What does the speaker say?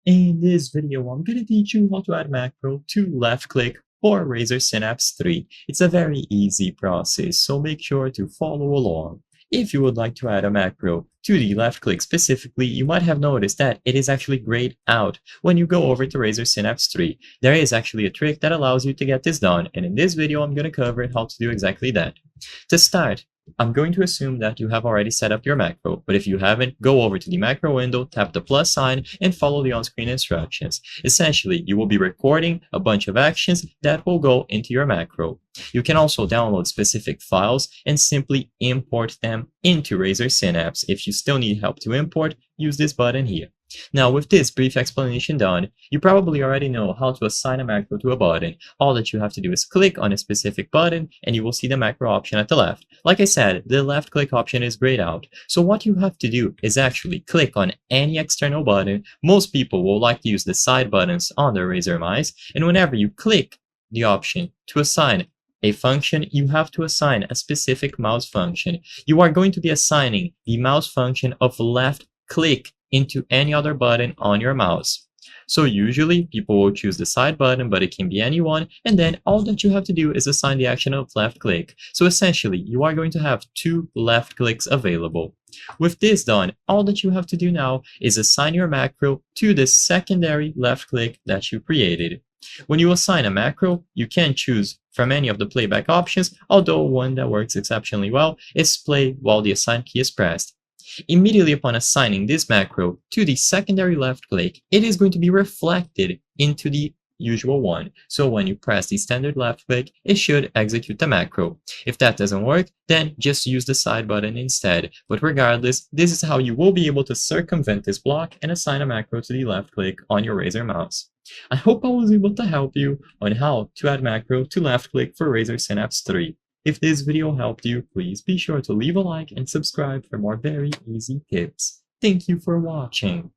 In this video, I'm going to teach you how to add macro to left click for Razer Synapse 3. It's a very easy process, so make sure to follow along. If you would like to add a macro to the left click specifically, you might have noticed that it is actually grayed out when you go over to Razer Synapse 3. There is actually a trick that allows you to get this done, and in this video, I'm going to cover how to do exactly that. To start, I'm going to assume that you have already set up your macro, but if you haven't, go over to the macro window, tap the plus sign, and follow the on-screen instructions. Essentially, you will be recording a bunch of actions that will go into your macro. You can also download specific files and simply import them into Razer Synapse. If you still need help to import, use this button here. Now, with this brief explanation done, you probably already know how to assign a macro to a button. All that you have to do is click on a specific button and you will see the macro option at the left. Like I said, the left click option is grayed out. So what you have to do is actually click on any external button. Most people will like to use the side buttons on their Razer mice, and whenever you click the option to assign a function, you have to assign a specific mouse function. You are going to be assigning the mouse function of left click into any other button on your mouse. So usually people will choose the side button, but it can be anyone, and then all that you have to do is assign the action of left click. So essentially you are going to have 2 left clicks available. With this done, all that you have to do now is assign your macro to the secondary left click that you created. When you assign a macro, you can choose from any of the playback options, although one that works exceptionally well is play while the assign key is pressed. Immediately upon assigning this macro to the secondary left click, it is going to be reflected into the usual one. So when you press the standard left click, it should execute the macro. If that doesn't work, then just use the side button instead. But regardless, this is how you will be able to circumvent this block and assign a macro to the left click on your Razer mouse. I hope I was able to help you on how to add macro to left click for Razer Synapse 3. If this video helped you, please be sure to leave a like and subscribe for more very easy tips. Thank you for watching.